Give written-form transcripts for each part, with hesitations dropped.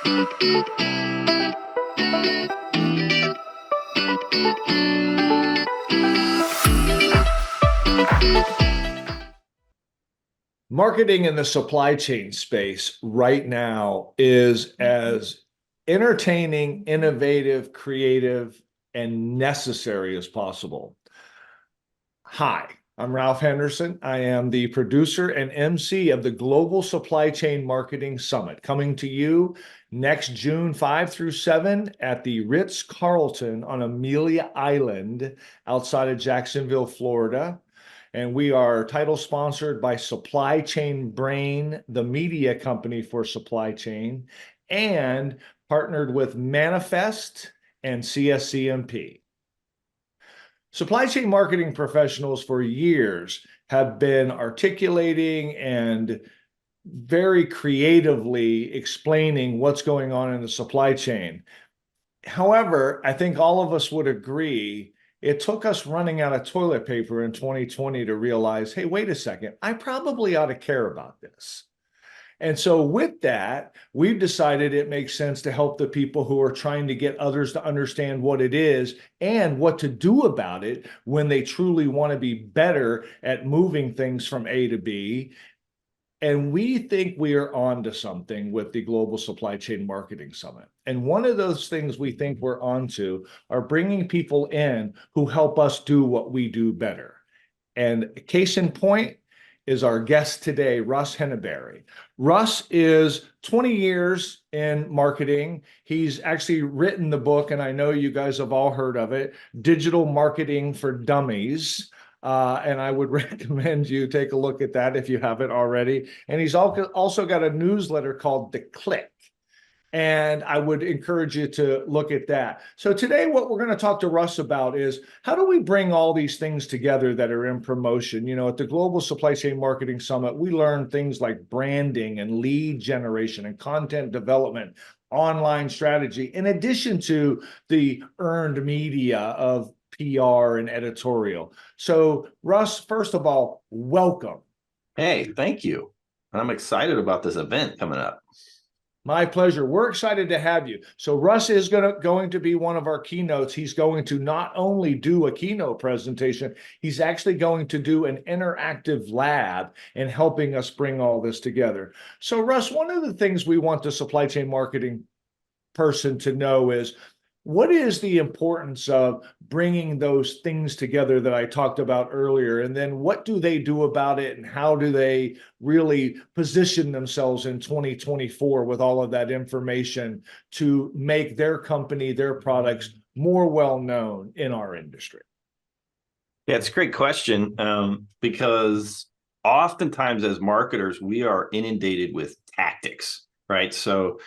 Marketing in the supply chain space right now is as entertaining, innovative, creative, and necessary as possible. Hi, I'm Ralph Henderson. I am the producer and MC of the Global Supply Chain Marketing Summit, coming to you next June 5 through 7 at the Ritz-Carlton on Amelia Island outside of Jacksonville, Florida. And we are title sponsored by Supply Chain Brain, the media company for supply chain, and partnered with Manifest and CSCMP. Supply chain marketing professionals for years have been articulating and very creatively explaining what's going on in the supply chain. However, I think all of us would agree it took us running out of toilet paper in 2020 to realize, hey, wait a second, I probably ought to care about this. And so with that, we've decided it makes sense to help the people who are trying to get others to understand what it is and what to do about it when they truly want to be better at moving things from A to B. And we think we are on to something with the Global Supply Chain Marketing Summit. And one of those things we think we're onto are bringing people in who help us do what we do better. And case in point is our guest today, Russ Henneberry. Russ is 20 years in marketing. He's actually written the book, and I know you guys have all heard of it, Digital Marketing for Dummies. And I would recommend you take a look at that if you haven't already. And he's also got a newsletter called The Click. And I would encourage you to look at that. So today, what we're going to talk to Russ about is how do we bring all these things together that are in promotion? You know, at the Global Supply Chain Marketing Summit, we learn things like branding and lead generation and content development, online strategy, in addition to the earned media of PR and editorial. So Russ, first of all, welcome. Hey, thank you. I'm excited about this event coming up. My pleasure. We're excited to have you. So Russ is going to be one of our keynotes. He's going to not only do a keynote presentation, he's actually going to do an interactive lab in helping us bring all this together. So Russ, one of the things we want the supply chain marketing person to know is, what is the importance of bringing those things together that I talked about earlier? And then what do they do about it? And how do they really position themselves in 2024 with all of that information to make their company, their products more well-known in our industry? Yeah, it's a great question because oftentimes as marketers, we are inundated with tactics, right? So,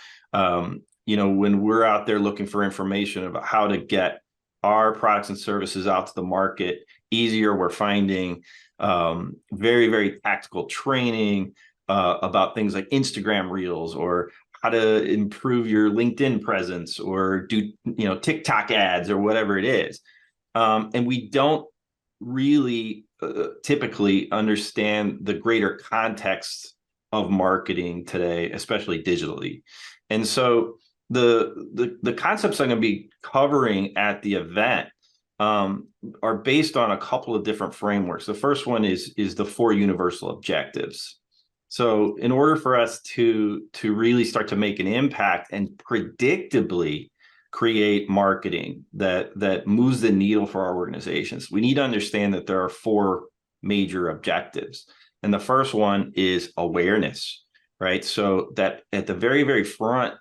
when we're out there looking for information about how to get our products and services out to the market easier, we're finding very, very tactical training about things like Instagram Reels or how to improve your LinkedIn presence or do, TikTok ads or whatever it is. And we don't really typically understand the greater context of marketing today, especially digitally. And so the concepts I'm going to be covering at the event are based on a couple of different frameworks. The first one is the 4 universal objectives. So in order for us to really start to make an impact and predictably create marketing that moves the needle for our organizations, we need to understand that there are 4 major objectives. And the first one is awareness, right? So that at the very, very front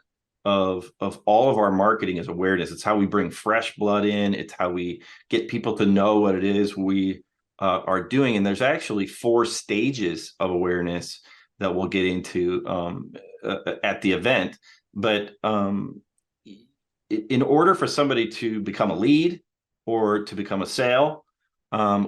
of all of our marketing is awareness. It's how we bring fresh blood in. It's how we get people to know what it is we are doing. And there's actually 4 stages of awareness that we'll get into at the event. But in order for somebody to become a lead or to become a sale,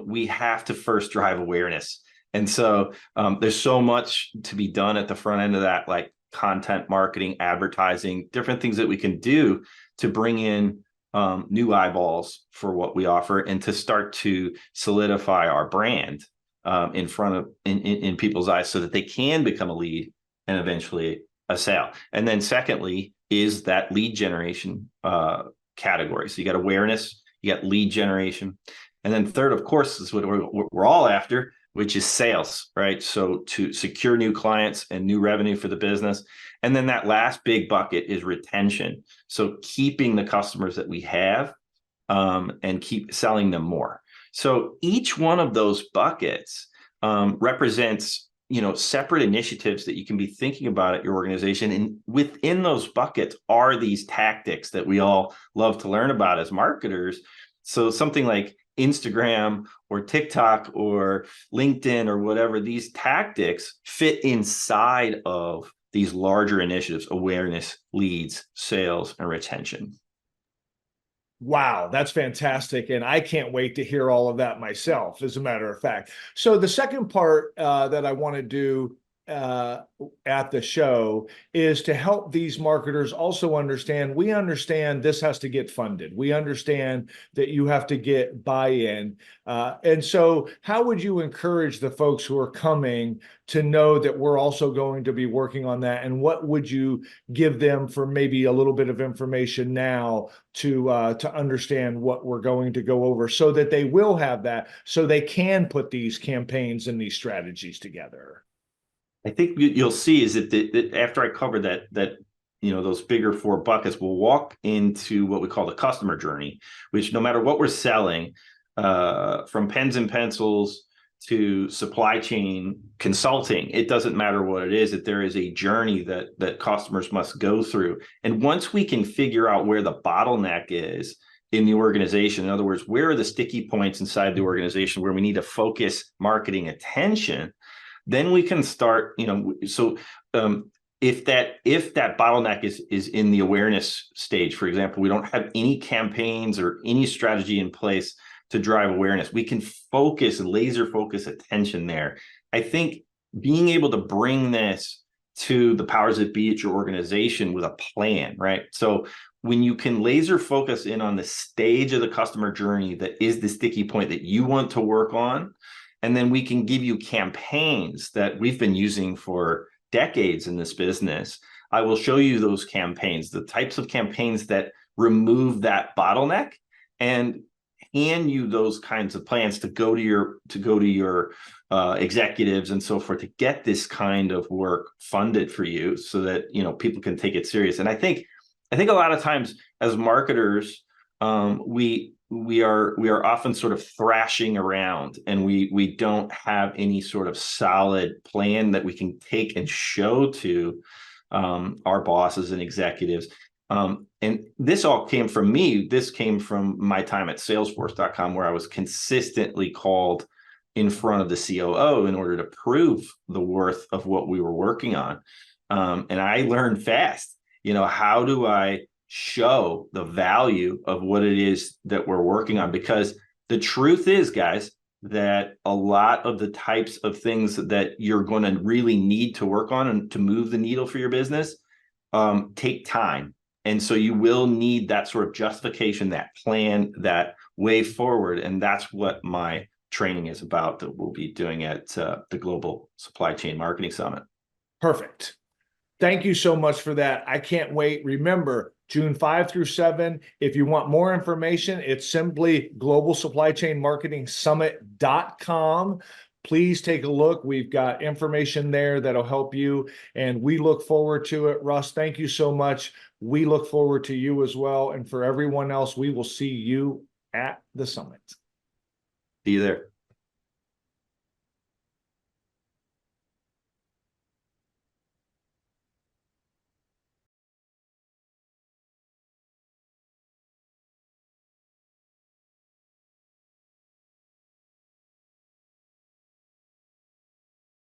we have to first drive awareness. And so there's so much to be done at the front end of that, like content marketing, advertising, different things that we can do to bring in new eyeballs for what we offer and to start to solidify our brand in people's eyes so that they can become a lead and eventually a sale. And then secondly, is that lead generation category. So you got awareness, you got lead generation. And then third, of course, is what we're all after, which is sales, right? So to secure new clients and new revenue for the business. And then that last big bucket is retention. So keeping the customers that we have and keep selling them more. So each one of those buckets represents, separate initiatives that you can be thinking about at your organization. And within those buckets are these tactics that we all love to learn about as marketers. So something like Instagram or TikTok or LinkedIn or whatever, these tactics fit inside of these larger initiatives: awareness, leads, sales, and retention. Wow, that's fantastic. And I can't wait to hear all of that myself, as a matter of fact. So the second part that I want to do at the show is to help these marketers also understand, we understand this has to get funded. We understand that you have to get buy-in. And so how would you encourage the folks who are coming to know that we're also going to be working on that? And what would you give them for maybe a little bit of information now to understand what we're going to go over, so that they will have that, so they can put these campaigns and these strategies together? I think you'll see is that after I cover that those bigger four buckets, we'll walk into what we call the customer journey, which no matter what we're selling, from pens and pencils to supply chain consulting, it doesn't matter what it is, that there is a journey that customers must go through. And once we can figure out where the bottleneck is in the organization, in other words, where are the sticky points inside the organization where we need to focus marketing attention, then we can start, if that bottleneck is in the awareness stage, for example, we don't have any campaigns or any strategy in place to drive awareness, we can focus and laser focus attention there. I think being able to bring this to the powers that be at your organization with a plan, right? So when you can laser focus in on the stage of the customer journey that is the sticky point that you want to work on, and then we can give you campaigns that we've been using for decades in this business. I will show you those campaigns, the types of campaigns that remove that bottleneck, and hand you those kinds of plans to go to your executives and so forth, to get this kind of work funded for you, so that people can take it serious. And I think a lot of times as marketers, we are often sort of thrashing around, and we don't have any sort of solid plan that we can take and show to our bosses and executives. And this all came from me. This came from my time at Salesforce.com, where I was consistently called in front of the COO in order to prove the worth of what we were working on. And I learned fast, how do I show the value of what it is that we're working on? Because the truth is, guys, that a lot of the types of things that you're going to really need to work on and to move the needle for your business take time. And so you will need that sort of justification, that plan, that way forward. And that's what my training is about, that we'll be doing at the Global Supply Chain Marketing Summit. Perfect. Thank you so much for that. I can't wait. Remember, June 5 through 7. If you want more information, it's simply globalsupplychainmarketingsummit.com. Please take a look. We've got information there that'll help you, and we look forward to it. Russ, thank you so much. We look forward to you as well. And for everyone else, we will see you at the summit. See you there.